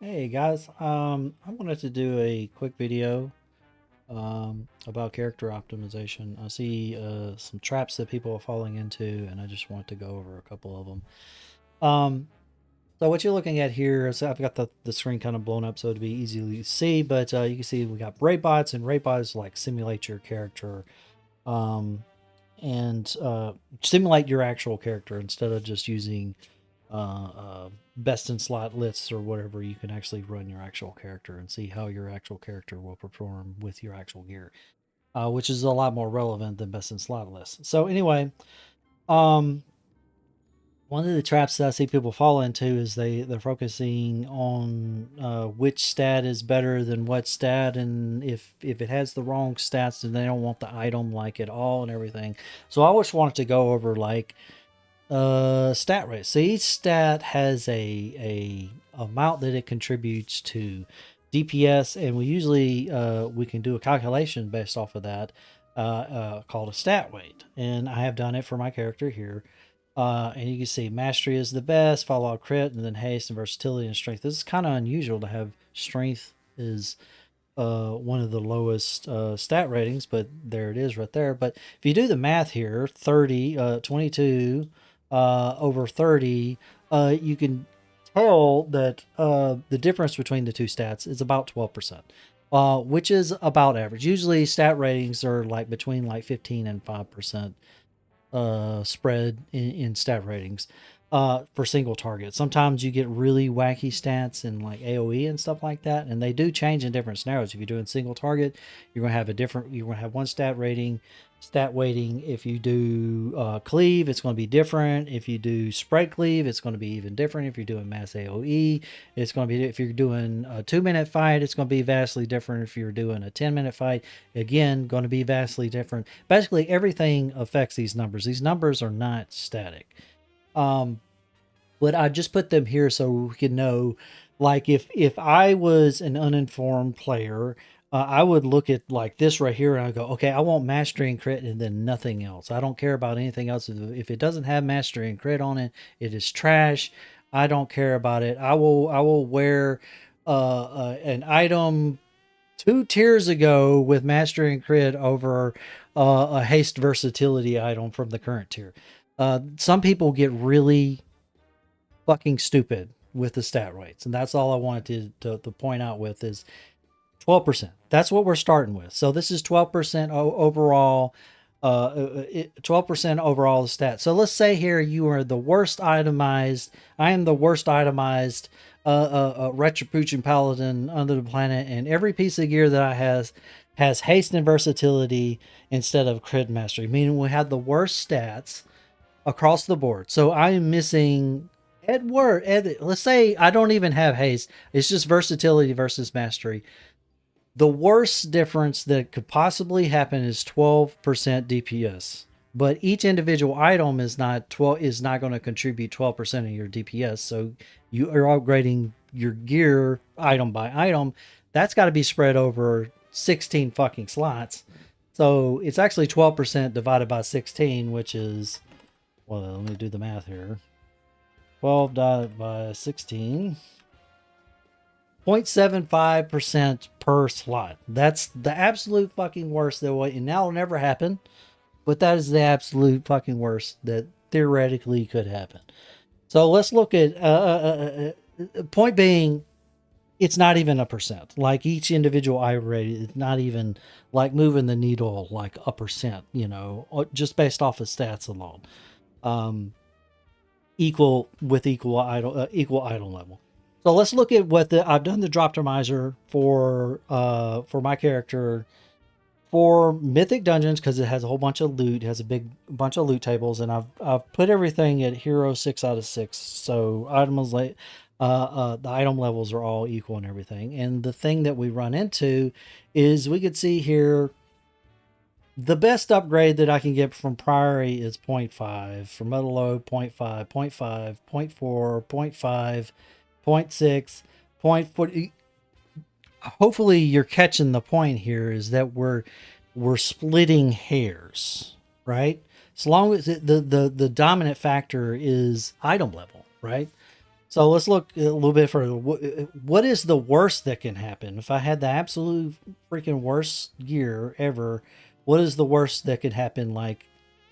Hey guys, I wanted to do a quick video about character optimization. I see some traps that people are falling into, and I just want to go over a couple of them. Um, so what you're looking at here is I've got the screen kind of blown up so it'd be easy to see, but you can see we got rate bots, and rate bots like simulate your character um, and simulate your actual character instead of just using best in slot lists or whatever. You can actually run your actual character and see how your actual character will perform with your actual gear, which is a lot more relevant than best in slot lists. So anyway, um, one of the traps that I see people fall into is they're focusing on which stat is better than what stat, and if it has the wrong stats, then they don't want the item like at all and everything. So I just wanted to go over like stat rate. So each stat has a amount that it contributes to DPS, and we usually we can do a calculation based off of that, called a stat weight. And I have done it for my character here. And you can see mastery is the best, followed crit, and then haste and versatility and strength. This is kind of unusual to have strength is one of the lowest stat ratings, but there it is right there. But if you do the math here, 30, 22 over 30, you can tell that the difference between the two stats is about 12%, which is about average. Usually stat ratings are like between like 15 and 5% spread in stat ratings for single target. Sometimes you get really wacky stats in like AoE and stuff like that, and they do change in different scenarios. If you're doing single target, you're gonna have a different. You're gonna have one stat rating, stat weighting. If you do cleave, it's going to be different. If you do spread cleave, it's going to be even different. If you're doing mass AoE, it's going to be. If you're doing a 2 minute fight, it's going to be vastly different. If you're doing a 10 minute fight, again, going to be vastly different. Basically, everything affects these numbers. These numbers are not static. Um, but I just put them here so we can know, like, if I was an uninformed player, I would look at like this right here and I go, okay, I want mastery and crit and then nothing else. I don't care about anything else. If it doesn't have mastery and crit on it, it is trash. I don't care about it. I will wear an item 2 tiers ago with mastery and crit over a haste versatility item from the current tier. Some people get really fucking stupid with the stat rates, and that's all I wanted to point out with is 12%. That's what we're starting with. So this is 12% overall. 12% overall stat. So let's say here you are the worst itemized. I am the worst itemized Retribution Paladin under the planet, and every piece of gear that I has haste and versatility instead of crit mastery, meaning we have the worst stats across the board. So I am missing let's say I don't even have haste. It's just versatility versus mastery. The worst difference that could possibly happen is 12% DPS. But each individual item is not going to contribute 12% of your DPS. So you are upgrading your gear item by item. That's got to be spread over 16 fucking slots. So it's actually 12% divided by 16, which is, well, let me do the math here. 12 divided by 16. 0.75% per slot. That's the absolute fucking worst that way, and that'll never happen. But that is the absolute fucking worst that theoretically could happen. So let's look at point being, it's not even a percent. Like each individual I rated, it's not even like moving the needle like a percent. Just based off of stats alone. Equal idle level. So let's look at what I've done the drop optimizer for my character for Mythic Dungeons because it has a whole bunch of loot. It has a big bunch of loot tables, and I've put everything at hero 6 out of 6. So the item levels are all equal and everything. And the thing that we run into is we could see here the best upgrade that I can get from Priory is 0.5, from Metaload 0.5, 0.5, 0.4, 0.5, 0.6, 0.4. Hopefully you're catching the point here is that we're splitting hairs, right? So long as the dominant factor is item level, right? So let's look a little bit further. What is the worst that can happen? If I had the absolute freaking worst gear ever, what is the worst that could happen? Like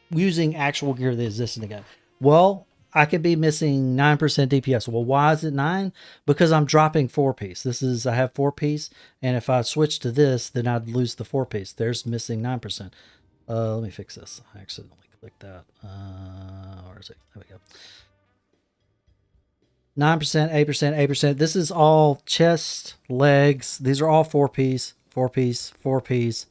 using actual gear that exists in the game. Well, I could be missing 9% DPS. Well, why is it 9? Because I'm dropping 4-piece. I have 4-piece, and if I switch to this, then I'd lose the 4-piece. There's missing 9%. Let me fix this. I accidentally clicked that. Where is it? There we go. 9%, 8%, 8%. This is all chest, legs. These are all 4-piece, 4-piece, 4-piece,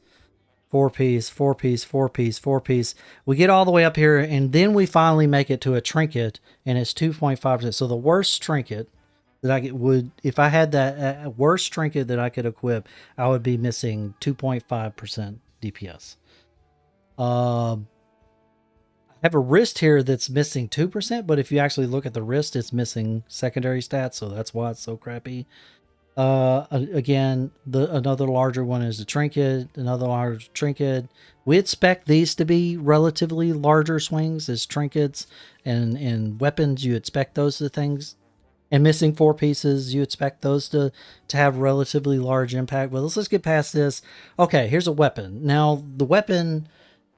4-piece, 4-piece, 4-piece, 4-piece. We get all the way up here, and then we finally make it to a trinket, and it's 2.5%. So the worst trinket that I would, if I had that worst trinket that I could equip, I would be missing 2.5% DPS. I have a wrist here that's missing 2%, but if you actually look at the wrist, it's missing secondary stats, so that's why it's so crappy. Again, another larger one is a trinket, another large trinket. We expect these to be relatively larger swings as trinkets, and weapons, you expect those things. And missing 4-pieces, you expect those to have relatively large impact. But let's just get past this. Okay, here's a weapon. Now, the weapon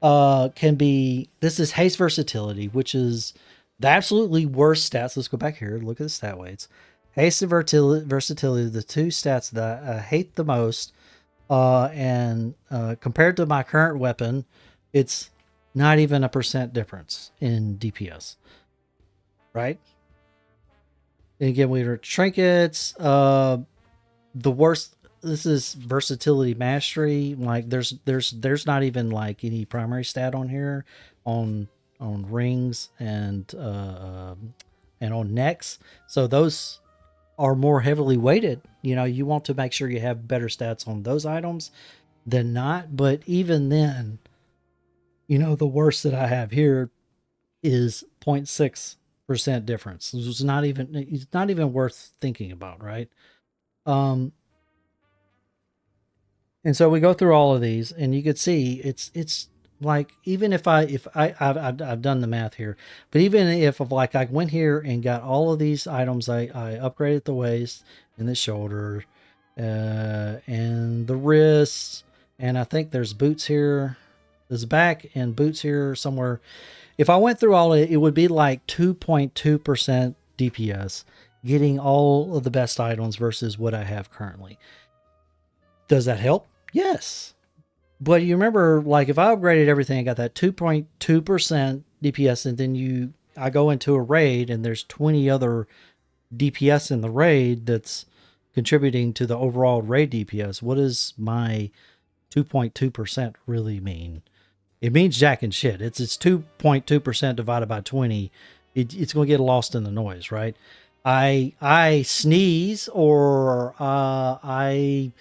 can be, this is haste versatility, which is the absolutely worst stats. Let's go back here, look at the stat weights. Haste and versatility, the two stats that I hate the most. And compared to my current weapon, it's not even a percent difference in DPS. Right? And again, we are trinkets. The worst. This is versatility mastery. Like there's not even like any primary stat on here on rings and on necks. So those are more heavily weighted. You know, you want to make sure you have better stats on those items than not. But even then, you know, the worst that I have here is 0.6% difference. It's not even worth thinking about, right? And so we go through all of these, and you could see it's like, even if I've done the math here, but even if like I went here and got all of these items, I upgraded the waist and the shoulder, and the wrist, and I think there's boots here, there's back and boots here somewhere. If I went through all of it, it would be like 2.2% DPS, getting all of the best items versus what I have currently. Does that help? Yes. But you remember, like, if I upgraded everything, I got that 2.2% DPS, and then I go into a raid and there's 20 other DPS in the raid that's contributing to the overall raid DPS. What does my 2.2% really mean? It means jack and shit. It's 2.2% divided by 20. It's going to get lost in the noise, right? I sneeze, or I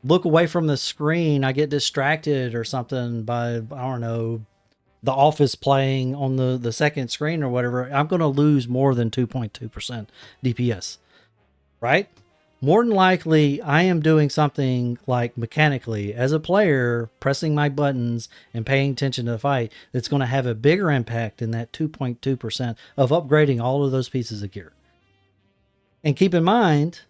look away from the screen, I get distracted or something by, I don't know, The Office playing on the second screen or whatever, I'm going to lose more than 2.2% DPS, right? More than likely, I am doing something like mechanically as a player, pressing my buttons and paying attention to the fight, that's going to have a bigger impact than that 2.2% of upgrading all of those pieces of gear. And keep in mind,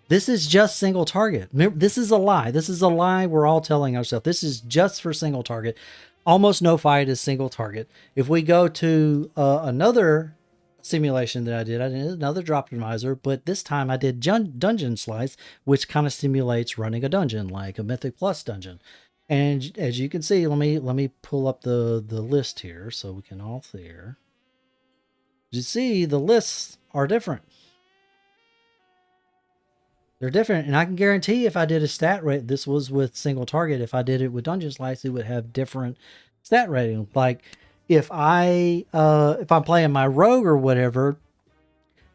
this is just single target. Remember, this is a lie. This is a lie we're all telling ourselves. This is just for single target. Almost no fight is single target. If we go to another simulation that I did another drop optimizer, but this time I did dungeon slice, which kind of simulates running a dungeon, like a Mythic Plus dungeon. And as you can see, let me pull up the list here so we can all see here. You see, the lists are different. They're different, and I can guarantee if I did a stat rate, this was with single target. If I did it with dungeon slice, it would have different stat rating. Like if I'm playing my rogue or whatever,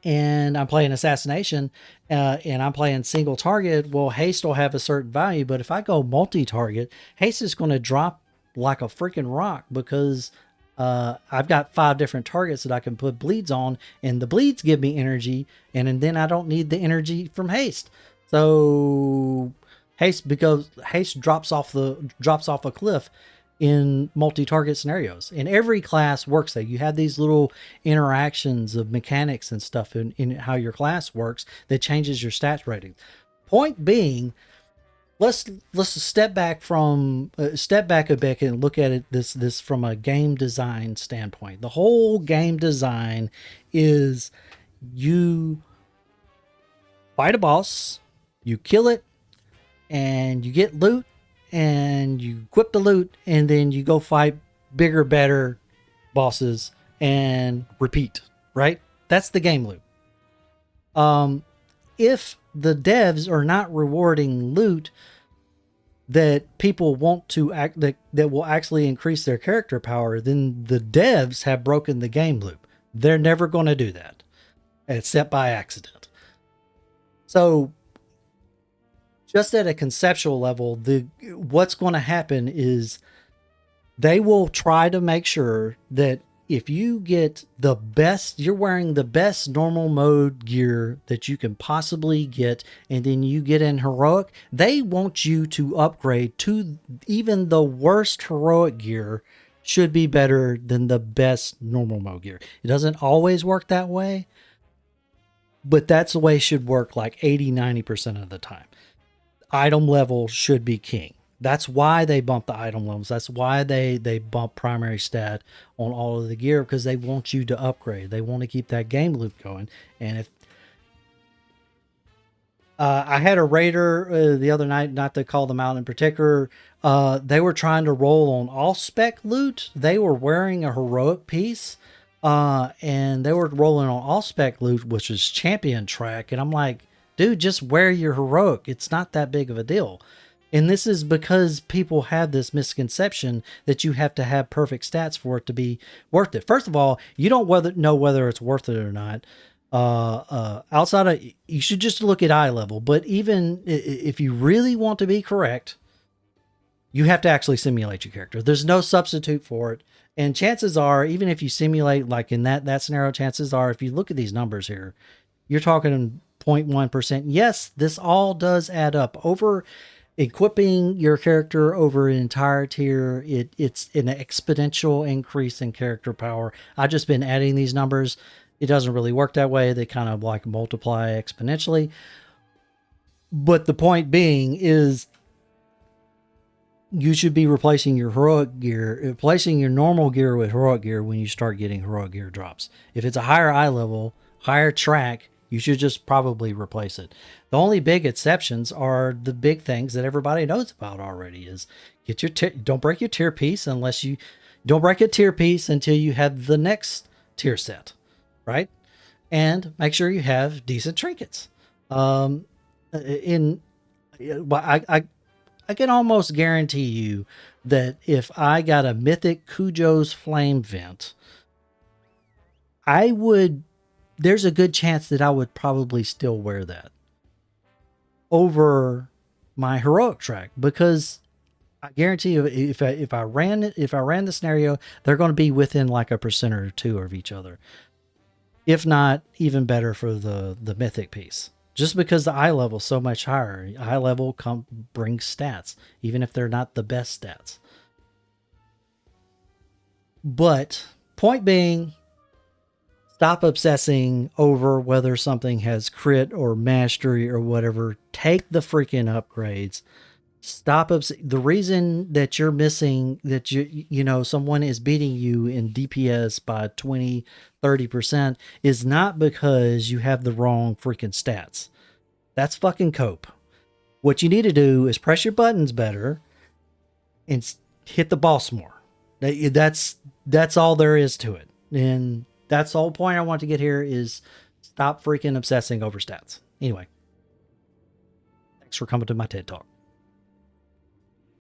and I'm playing assassination, and I'm playing single target, well, haste will have a certain value. But if I go multi-target, haste is going to drop like a freaking rock, because I've got 5 different targets that I can put bleeds on, and the bleeds give me energy, and then I don't need the energy from haste. So haste, because haste drops off a cliff in multi-target scenarios. And every class works that. You have these little interactions of mechanics and stuff in how your class works that changes your stats rating. Point being, let's step back a bit and look at it this from a game design standpoint. The whole game design is you fight a boss, you kill it, and you get loot, and you equip the loot, and then you go fight bigger, better bosses and repeat, right? That's the game loop. If the devs are not rewarding loot that people want to act that will actually increase their character power, then the devs have broken the game loop. They're never going to do that except by accident. So just at a conceptual level, what's going to happen is they will try to make sure that if you get the best, you're wearing the best normal mode gear that you can possibly get, and then you get in heroic, they want you to upgrade to even the worst heroic gear should be better than the best normal mode gear. It doesn't always work that way, but that's the way it should work like 80-90% of the time. Item level should be king. That's why they bump the item levels. That's why they bump primary stat on all of the gear, because they want you to upgrade. They want to keep that game loop going. And if I had a raider the other night, not to call them out in particular, they were trying to roll on all spec loot. They were wearing a heroic piece, and they were rolling on all spec loot, which is champion track. And I'm like, dude, just wear your heroic. It's not that big of a deal. And this is because people have this misconception that you have to have perfect stats for it to be worth it. First of all, you don't know whether it's worth it or not. Outside of, you should just look at eye level. But even if you really want to be correct, you have to actually simulate your character. There's no substitute for it. And chances are, even if you simulate, like in that scenario, chances are, if you look at these numbers here, you're talking 0.1%. Yes, this all does add up. Over equipping your character over an entire tier, it's an exponential increase in character power. I've just been adding these numbers. It doesn't really work that way. They kind of like multiply exponentially. But the point being is, you should be replacing your heroic gear, replacing your normal gear with heroic gear when you start getting heroic gear drops. If it's a higher eye level, higher track, you should just probably replace it. The only big exceptions are the big things that everybody knows about already. Is get your don't break your tier piece unless you don't break a tier piece until you have the next tier set, right? And make sure you have decent trinkets. I can almost guarantee you that if I got a mythic Cujo's flame vent, there's a good chance that I would probably still wear that over my heroic track, because I guarantee you, if I ran the scenario, they're going to be within like a percent or two of each other, if not even better for the mythic piece. Just because the eye level is so much higher, eye level brings stats, even if they're not the best stats. But point being, stop obsessing over whether something has crit or mastery or whatever. Take the freaking upgrades. Stop the reason that you're missing, that someone is beating you in DPS by 20-30% is not because you have the wrong freaking stats. That's fucking cope. What you need to do is press your buttons better and hit the boss more. That's all there is to it. And that's the whole point I want to get here, is stop freaking obsessing over stats. Anyway, thanks for coming to my TED Talk.